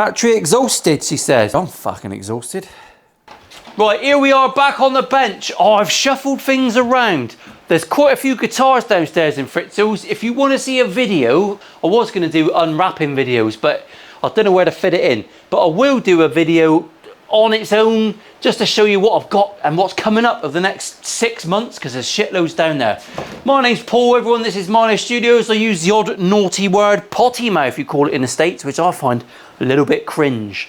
Battery exhausted, she says. I'm fucking exhausted. Right, here we are back on the bench. Oh, I've shuffled things around. There's quite a few guitars downstairs in Fritzl's. If you want to see a video, I was going to do unwrapping videos, but I don't know where to fit it in. But I will do a video on its own just to show you what I've got and what's coming up over the next 6 months, because there's shitloads down there. My name's Paul, everyone. This is Milehouse Studios. I use the odd naughty word, potty mouth you call it in the States, which I find a little bit cringe.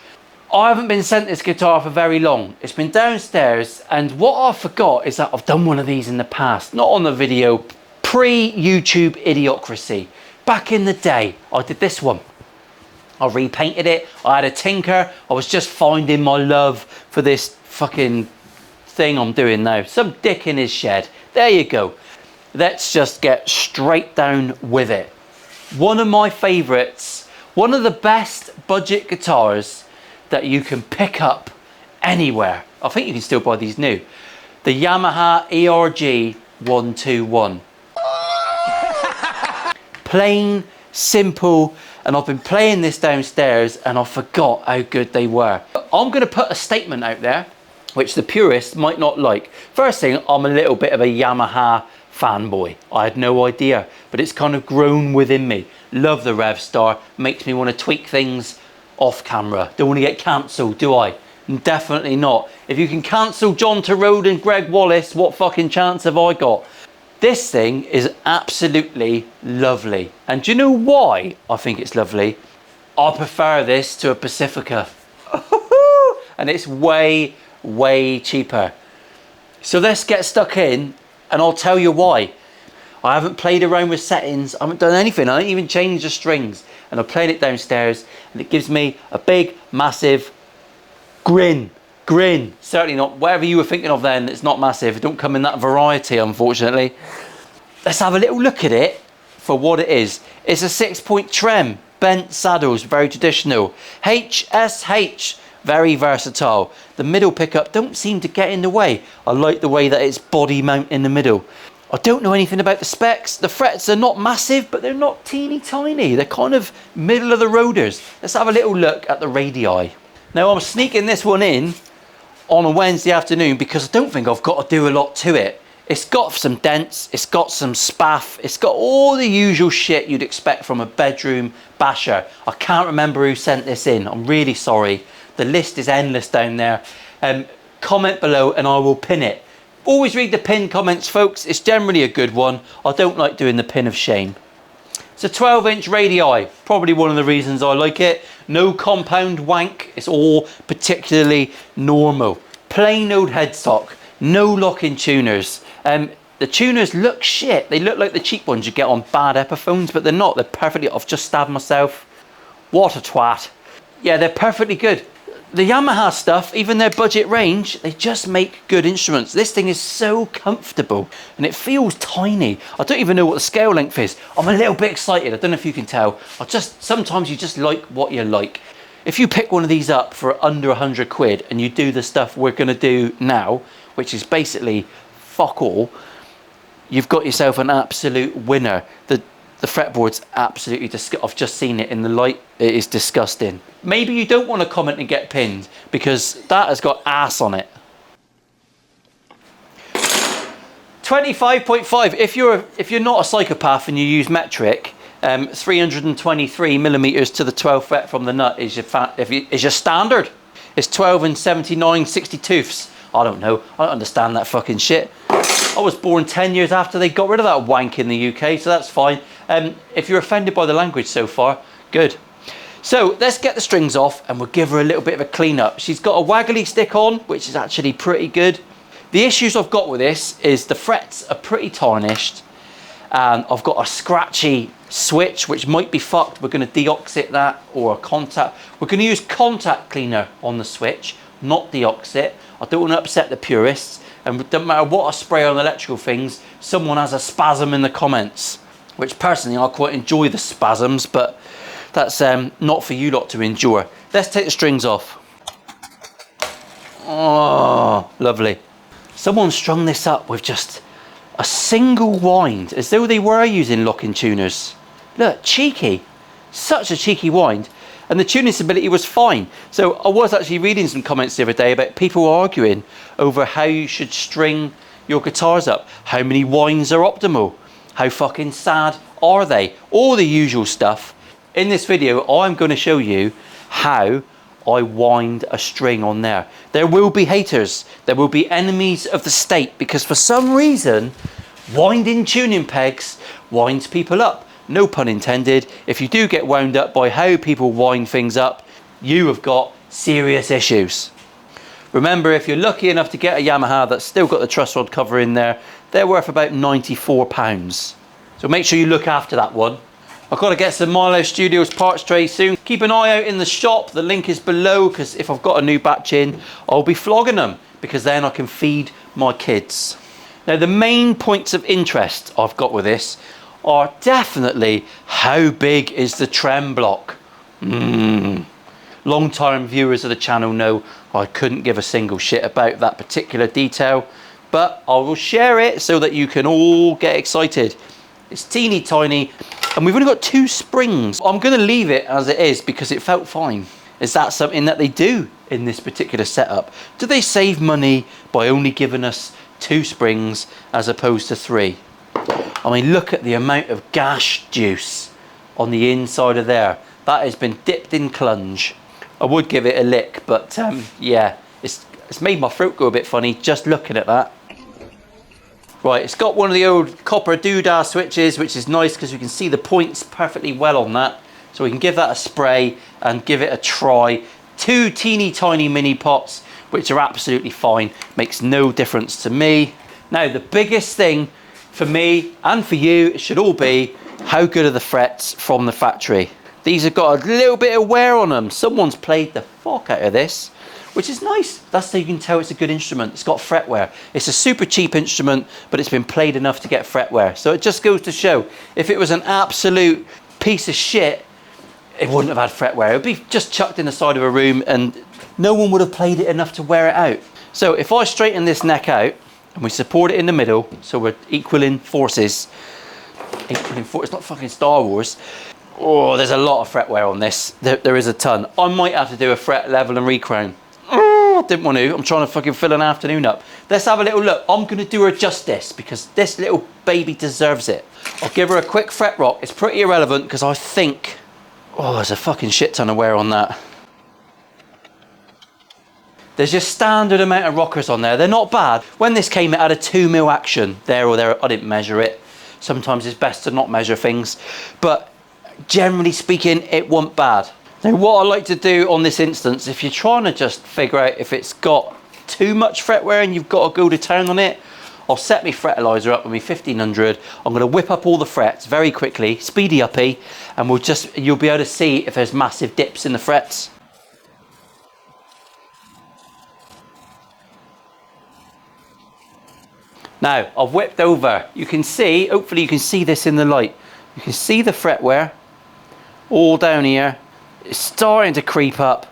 I haven't been sent this guitar for very long. It's been downstairs, and what I forgot is that I've done one of these in the past. Not on the video, pre-YouTube idiocracy. Back in the day, I did this one. I repainted it, I had a tinker, I was just finding my love for this fucking thing I'm doing now. Some dick in his shed. There you go. Let's just get straight down with it. One of my favourites, one of the best budget guitars that you can pick up anywhere. I think you can still buy these new. The Yamaha ERG121. Plain, simple, and I've been playing this downstairs and I forgot how good they were. I'm going to put a statement out there, which the purists might not like. First thing, I'm a little bit of a Yamaha fanboy. I had no idea, but it's kind of grown within me. Love the Revstar, makes me want to tweak things off camera. Don't want to get cancelled, do I? Definitely not. If you can cancel John Terode and Greg Wallace, what fucking chance have I got? This thing is absolutely lovely. And do you know why I think it's lovely? I prefer this to a Pacifica. And it's way, way cheaper. So let's get stuck in and I'll tell you why. I haven't played around with settings. I haven't done anything. I haven't even changed the strings. And I played it downstairs and it gives me a big, massive grin. Certainly not whatever you were thinking of then. It's not massive. It don't come in that variety, unfortunately. Let's have a little look at it for what it is. It's a 6-point trem, bent saddles, very traditional. HSH, very versatile. The middle pickup don't seem to get in the way. I like the way that it's body mount in the middle. I don't know anything about the specs. The frets are not massive, but they're not teeny tiny. They're kind of middle of the roaders. Let's have a little look at the radii. Now I'm sneaking this one in on a Wednesday afternoon because I don't think I've got to do a lot to it. It's got some dents, it's got some spaff, it's got all the usual shit you'd expect from a bedroom basher. I can't remember who sent this in. I'm really sorry. The list is endless down there. Comment below and I will pin it. Always read the pinned comments, folks. It's generally a good one. I don't like doing the pin of shame. It's a 12-inch radii, probably one of the reasons I like it. No compound wank, it's all particularly normal. Plain old headstock, no lock-in tuners. The tuners look shit. They look like the cheap ones you get on bad Epiphones, but they're not. They're perfectly, I've just stabbed myself. What a twat. Yeah, they're perfectly good. The Yamaha stuff, even their budget range, they just make good instruments. This thing is so comfortable and it feels tiny. I don't even know what the scale length is. I'm a little bit excited. I don't know if you can tell. Sometimes you just like what you like. If you pick one of these up for under 100 quid and you do the stuff we're gonna do now, which is basically fuck all, you've got yourself an absolute winner. The fretboard's absolutely disgusting. I've just seen it in the light. It is disgusting. Maybe you don't want to comment and get pinned because that has got ass on it. 25.5. If you're not a psychopath and you use metric, 323 millimeters to the 12th fret from the nut is your standard. It's 12 and 79/62ths. I don't know. I don't understand that fucking shit. I was born 10 years after they got rid of that wank in the UK, so that's fine. If you're offended by the language so far, good. So let's get the strings off and we'll give her a little bit of a clean up. She's got a waggly stick on, which is actually pretty good. The issues I've got with this is the frets are pretty tarnished. And I've got a scratchy switch, which might be fucked. We're going to deoxit that or a contact. We're going to use contact cleaner on the switch, not deoxit. I don't want to upset the purists. And it doesn't matter what I spray on electrical things, someone has a spasm in the comments. Which personally, I quite enjoy the spasms, but that's not for you lot to endure. Let's take the strings off. Oh, lovely. Someone strung this up with just a single wind, as though they were using lock-in tuners. Look, cheeky. Such a cheeky wind. and the tuning stability was fine. So I was actually reading some comments the other day about people arguing over how you should string your guitars up. How many winds are optimal? How fucking sad are they? All the usual stuff. In this video, I'm going to show you how I wind a string on there. There will be haters. There will be enemies of the state, because for some reason, winding tuning pegs winds people up. No pun intended. If you do get wound up by how people wind things up, you have got serious issues. Remember, if you're lucky enough to get a Yamaha that's still got the truss rod cover in there, they're worth about £94. So make sure you look after that one. I've got to get some Milehouse Studios parts tray soon. Keep an eye out in the shop. The link is below, because if I've got a new batch in, I'll be flogging them, because then I can feed my kids. Now, the main points of interest I've got with this are definitely how big is the trem block. Long-time viewers of the channel know I couldn't give a single shit about that particular detail, but I will share it so that you can all get excited. It's teeny tiny, and we've only got 2 springs. I'm going to leave it as it is because it felt fine. Is that something that they do in this particular setup? Do they save money by only giving us 2 springs as opposed to 3? I mean, look at the amount of gash juice on the inside of there. That has been dipped in clunge. I would give it a lick, but yeah, it's made my throat go a bit funny just looking at that. Right, it's got one of the old copper doodah switches, which is nice because you can see the points perfectly well on that. So we can give that a spray and give it a try. 2 teeny tiny mini pots, which are absolutely fine. Makes no difference to me. Now, the biggest thing for me and for you, it should all be, how good are the frets from the factory? These have got a little bit of wear on them. Someone's played the fuck out of this, which is nice. That's how you can tell it's a good instrument. It's got fret wear. It's a super cheap instrument, but it's been played enough to get fret wear. So it just goes to show, if it was an absolute piece of shit, it wouldn't have had fret wear. It would be just chucked in the side of a room and no one would have played it enough to wear it out. So if I straighten this neck out and we support it in the middle, so we're equaling forces. It's not fucking Star Wars. Oh, there's a lot of fret wear on this. There is a ton. I might have to do a fret level and recrown. Oh, I didn't want to. I'm trying to fucking fill an afternoon up. Let's have a little look. I'm going to do her justice because this little baby deserves it. I'll give her a quick fret rock. It's pretty irrelevant because I think... Oh, there's a fucking shit ton of wear on that. There's your standard amount of rockers on there. They're not bad. When this came, it had a 2mm action. There or there. I didn't measure it. Sometimes it's best to not measure things. But generally speaking, it wasn't bad. Now, what I like to do on this instance, if you're trying to just figure out if it's got too much fret wear and you've got to go to town on it, I'll set my fretalizer up with my 1500. I'm going to whip up all the frets very quickly, speedy uppy, and you'll be able to see if there's massive dips in the frets. Now, I've whipped over. You can see, hopefully you can see this in the light. You can see the fret wear all down here. It's starting to creep up.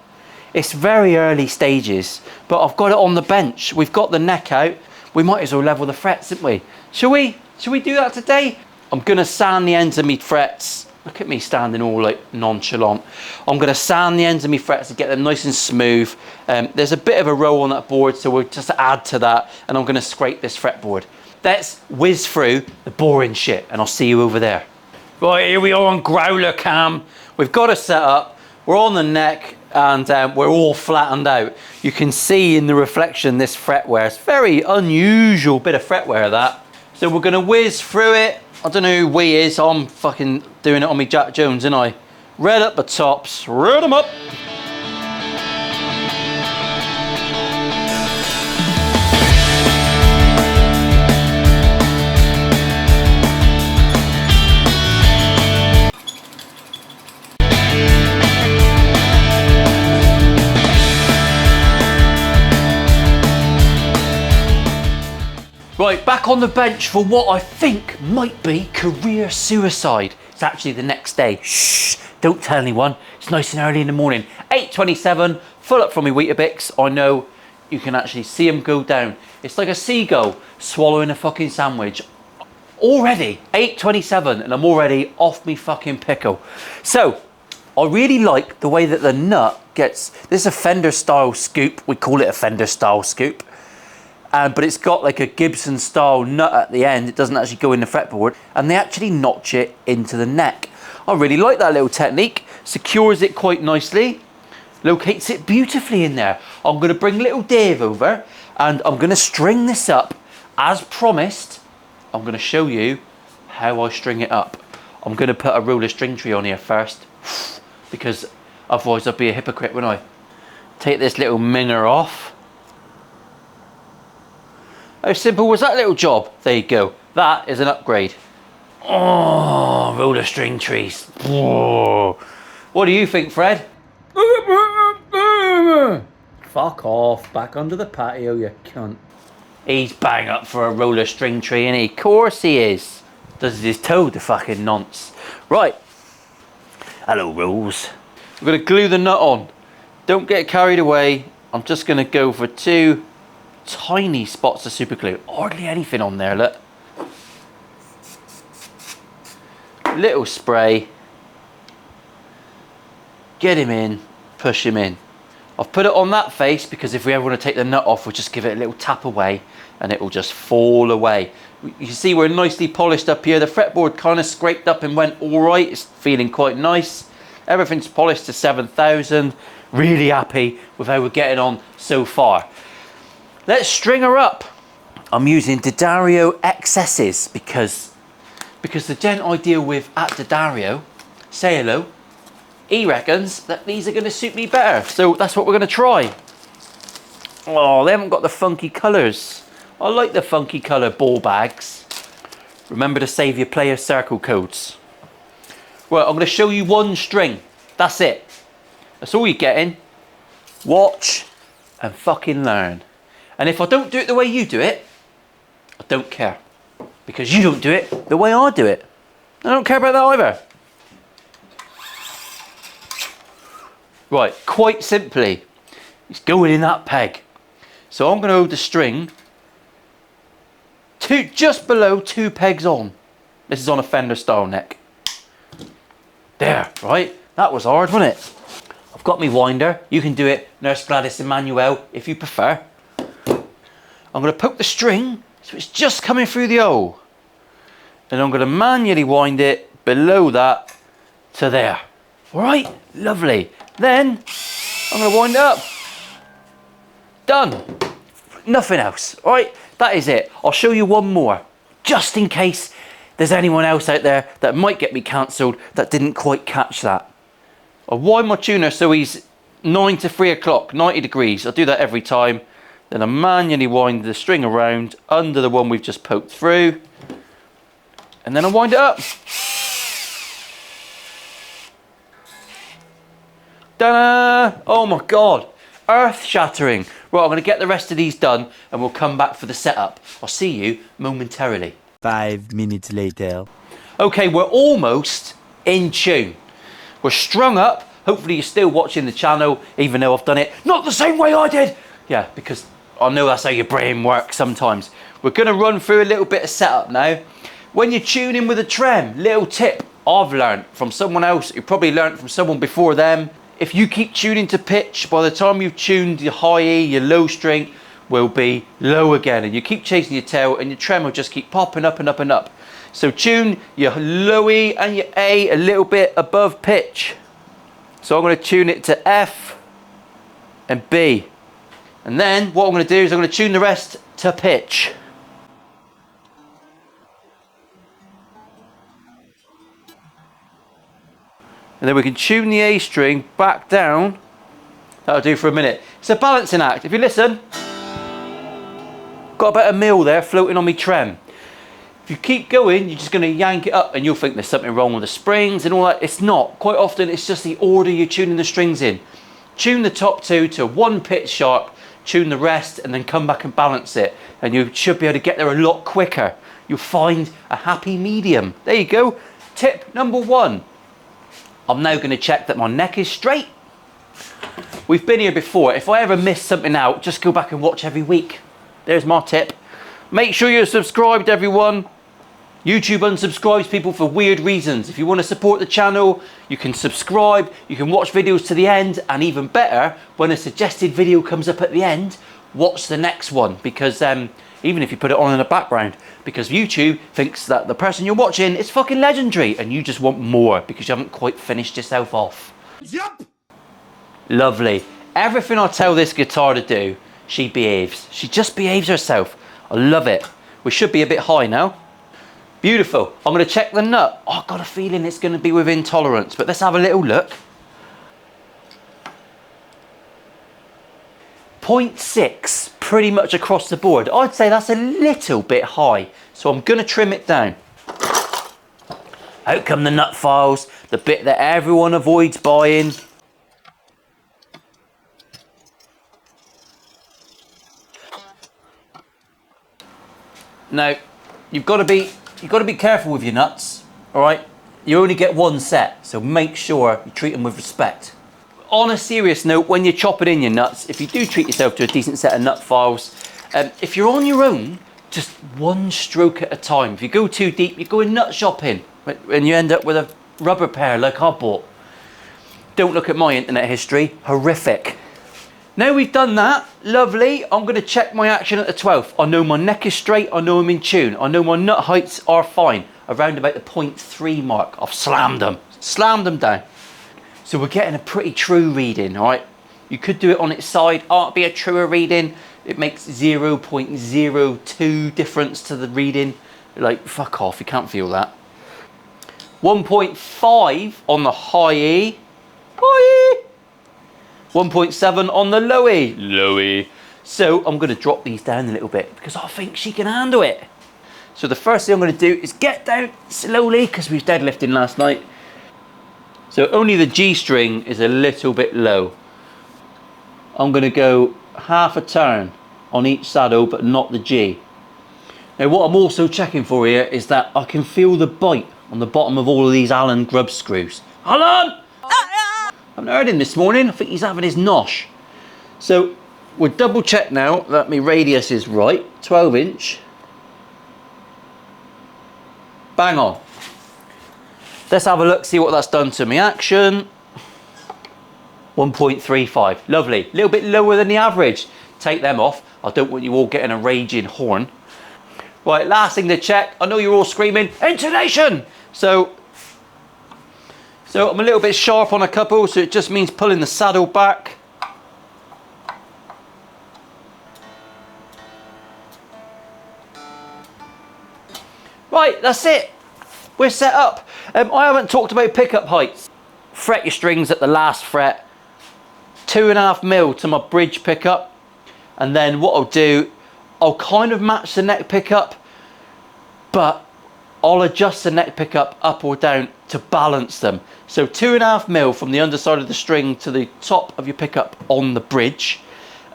It's very early stages, but I've got it on the bench. We've got the neck out. We might as well level the frets, haven't we? Shall we do that today? I'm gonna sand the ends of me frets. Look at me standing all like nonchalant. I'm gonna sand the ends of me frets to get them nice and smooth. There's a bit of a roll on that board, so we'll just add to that, and I'm gonna scrape this fretboard. Let's whiz through the boring shit, and I'll see you over there. Right, here we are on growler cam. We've got it set up. We're on the neck, and we're all flattened out. You can see in the reflection this fret wear. It's very unusual bit of fret wear, that. So we're gonna whiz through it. I don't know who we is. I'm fucking doing it on me Jack Jones, ain't I? Red up the tops, red them up. Right, back on the bench for what I think might be career suicide. It's actually the next day. Shh, don't tell anyone. It's nice and early in the morning. 8:27, full up from my Weetabix. I know you can actually see them go down. It's like a seagull swallowing a fucking sandwich. Already, 8:27, and I'm already off me fucking pickle. So, I really like the way that the nut gets, this is a Fender style scoop, we call it a Fender style scoop, but it's got like a Gibson style nut at the end, it doesn't actually go in the fretboard, and they actually notch it into the neck. I really like that little technique, secures it quite nicely, locates it beautifully in there. I'm going to bring little Dave over and I'm going to string this up as promised. I'm going to show you how I string it up. I'm going to put a roller string tree on here first, because otherwise I'd be a hypocrite, wouldn't I? Take this little minger off. How simple was that little job? There you go. That is an upgrade. Oh, roller string trees. Oh. What do you think, Fred? Fuck off. Back under the patio, you cunt. He's bang up for a roller string tree, and of course he is. Does his toe the fucking nonce. Right. Hello, Rose. We're going to glue the nut on. Don't get carried away. I'm just going to go for 2 tiny spots of super glue. Hardly anything on there, look. Little spray. Get him in. Push him in. I've put it on that face because if we ever want to take the nut off, we'll just give it a little tap away and it will just fall away. You can see we're nicely polished up here. The fretboard kind of scraped up and went all right. It's feeling quite nice. Everything's polished to 7,000. Really happy with how we're getting on so far. Let's string her up. I'm using D'Addario XS's because the gent I deal with at D'Addario, say hello, he reckons that these are going to suit me better. So that's what we're going to try. Oh, they haven't got the funky colours. I like the funky colour ball bags. Remember to save your player circle codes. Well, I'm going to show you one string. That's it. That's all you're getting. Watch and fucking learn. And if I don't do it the way you do it, I don't care. Because you don't do it the way I do it. I don't care about that either. Right, quite simply, it's going in that peg. So I'm going to hold the string just below 2 pegs on. This is on a Fender style neck. There, right? That was hard, wasn't it? I've got my winder. You can do it, Nurse Gladys Emmanuel, if you prefer. I'm going to poke the string so it's just coming through the hole. And I'm going to manually wind it below that to there. All right, lovely. Then I'm going to wind it up. Done. Nothing else. All right, that is it. I'll show you one more, just in case there's anyone else out there that might get me cancelled that didn't quite catch that. I wind my tuner so he's 9 to 3 o'clock, 90 degrees. I do that every time. Then I manually wind the string around under the one we've just poked through. And then I wind it up. Ta-da! Oh my God, earth-shattering. Right, I'm going to get the rest of these done and we'll come back for the setup. I'll see you momentarily. 5 minutes later. Okay, we're almost in tune. We're strung up. Hopefully you're still watching the channel, even though I've done it not the same way I did. Yeah, because I know that's how your brain works sometimes. We're going to run through a little bit of setup now. When you're tuning with a trem, little tip I've learned from someone else, you probably learned from someone before them. If you keep tuning to pitch, by the time you've tuned your high E, your low string will be low again. And you keep chasing your tail and your trem will just keep popping up and up and up. So tune your low E and your A a little bit above pitch. So I'm going to tune it to F and B. And then what I'm going to do is I'm going to tune the rest to pitch. And then we can tune the A string back down. That'll do for a minute. It's a balancing act. If you listen, got about a mil there floating on me trem. If you keep going, you're just going to yank it up and you'll think there's something wrong with the springs and all that. It's not. Quite often it's just the order you're tuning the strings in. Tune the top 2 to 1 pitch sharp, tune the rest and then come back and balance it. And you should be able to get there a lot quicker. You'll find a happy medium. There you go. Tip number 1. I'm now going to check that my neck is straight. We've been here before. If I ever miss something out, just go back and watch every week. There's my tip. Make sure you're subscribed, everyone. YouTube unsubscribes people for weird reasons. If you want to support the channel, you can subscribe, you can watch videos to the end, and even better, when a suggested video comes up at the end, watch the next one, because even if you put it on in the background, because YouTube thinks that the person you're watching is fucking legendary and you just want more because you haven't quite finished yourself off. Yep. Lovely. Everything I tell this guitar to do, she behaves. She just behaves herself. I love it. We should be a bit high now. Beautiful. I'm going to check the nut. Oh, I've got a feeling it's going to be within tolerance, but let's have a little look. 0.6, pretty much across the board. I'd say that's a little bit high, so I'm going to trim it down. Out come the nut files, the bit that everyone avoids buying. Now, you've got to be careful with your nuts, all right? You only get one set, so make sure you treat them with respect. On a serious note, when you're chopping in your nuts, if you do treat yourself to a decent set of nut files, if you're on your own, just one stroke at a time. If you go too deep, you're going nut shopping, and you end up with a rubber pair like I bought. Don't look at my internet history, horrific. Now we've done that, lovely, I'm going to check my action at the 12th. I know my neck is straight, I know I'm in tune, I know my nut heights are fine. Around about the 0.3 mark, I've slammed them down. So we're getting a pretty true reading, all right? You could do it on its side, it'd be a truer reading. It makes 0.02 difference to the reading. Like, fuck off, you can't feel that. 1.5 on the high E. 1.7 on the low E. So I'm going to drop these down a little bit because I think she can handle it. So the first thing I'm going to do is get down slowly because we was deadlifting last night. So only the G string is a little bit low. I'm going to go half a turn on each saddle, but not the G. Now what I'm also checking for here is that I can feel the bite on the bottom of all of these Allen grub screws. Allen! I haven't heard him this morning. I think he's having his nosh. So we'll double check now that my radius is right. 12 inch. Bang on. Let's have a look, see what that's done to me action. 1.35, lovely. A little bit lower than the average. Take them off. I don't want you all getting a raging horn. Right, last thing to check. I know you're all screaming, intonation! So I'm a little bit sharp on a couple, so it just means pulling the saddle back. Right, that's it. We're set up. I haven't talked about pickup heights. Fret your strings at the last fret. 2.5 mil to my bridge pickup. And then what I'll do, I'll kind of match the neck pickup, but I'll adjust the neck pickup up or down to balance them. So 2.5 mil from the underside of the string to the top of your pickup on the bridge.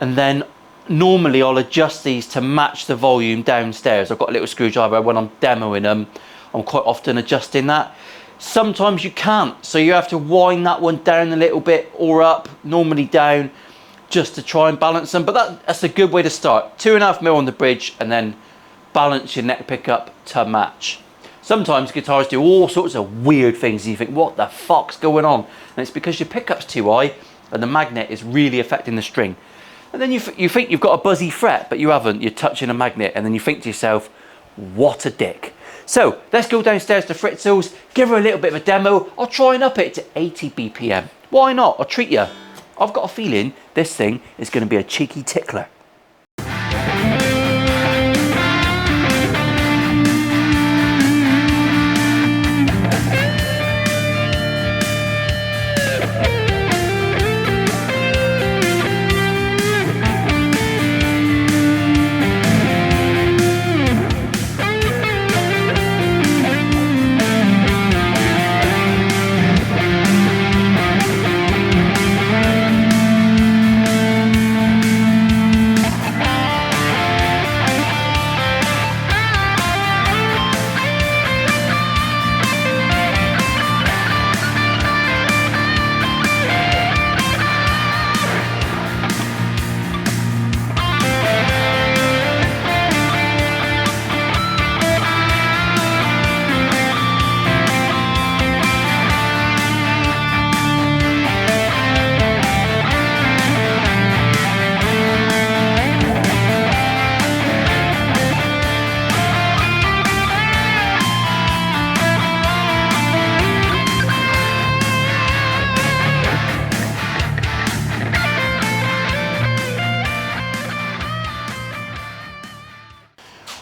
And then normally I'll adjust these to match the volume downstairs. I've got a little screwdriver when I'm demoing them. I'm quite often adjusting that. Sometimes you can't, so you have to wind that one down a little bit or up, normally down, just to try and balance them. But that's a good way to start. 2.5 mil on the bridge and then balance your neck pickup to match. Sometimes guitars do all sorts of weird things and you think, what the fuck's going on? And it's because your pickup's too high and the magnet is really affecting the string. And then you think you've got a buzzy fret, but you haven't. You're touching a magnet and then you think to yourself, what a dick. So let's go downstairs to Fritzl's, give her a little bit of a demo. I'll try and up it to 80 BPM. Why not? I'll treat you. I've got a feeling this thing is going to be a cheeky tickler.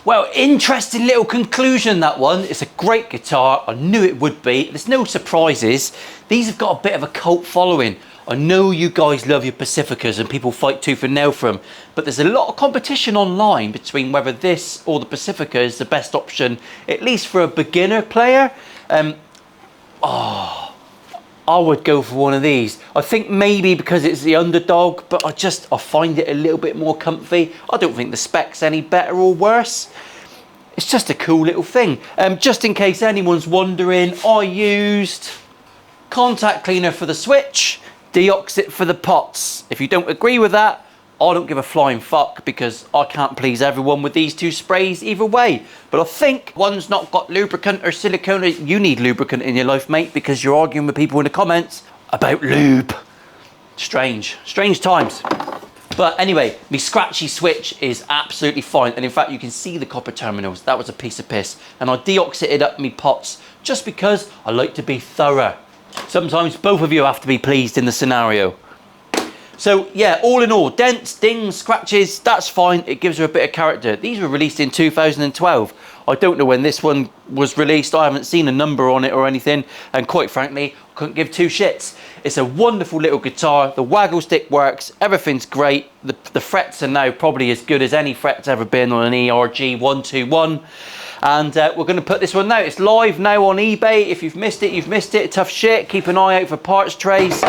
Well, interesting little conclusion, that one. It's a great guitar. I knew it would be. There's no surprises. These have got a bit of a cult following. I know you guys love your Pacificas and people fight tooth and nail for them, but there's a lot of competition online between whether this or the Pacifica is the best option, at least for a beginner player. I would go for one of these. I think maybe because it's the underdog, but I find it a little bit more comfy. I don't think the spec's any better or worse. It's just a cool little thing. Just in case anyone's wondering, I used contact cleaner for the switch, deoxit for the pots. If you don't agree with that, I don't give a flying fuck, because I can't please everyone with these two sprays either way. But I think one's not got lubricant or silicone. You need lubricant in your life, mate, because you're arguing with people in the comments about lube. Strange times. But anyway, my scratchy switch is absolutely fine. And in fact, you can see the copper terminals. That was a piece of piss. And I deoxited up my pots just because I like to be thorough. Sometimes both of you have to be pleased in the scenario. So yeah, all in all, dents, dings, scratches, that's fine. It gives her a bit of character. These were released in 2012. I don't know when this one was released. I haven't seen a number on it or anything. And quite frankly, I couldn't give two shits. It's a wonderful little guitar. The waggle stick works. Everything's great. The frets are now probably as good as any fret's ever been on an ERG121. And we're going to put this one now. It's live now on eBay. If you've missed it, you've missed it. Tough shit. Keep an eye out for parts trays.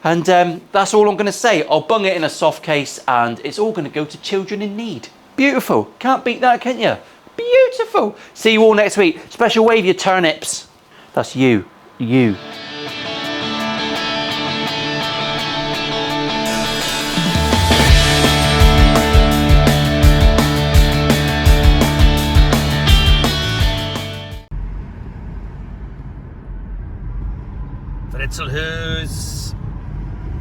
And that's all I'm going to say. I'll bung it in a soft case and it's all going to go to children in need. Beautiful. Can't beat that, can you? Beautiful. See you all next week. Special wave your turnips. That's you. You. Fritzelhöhe.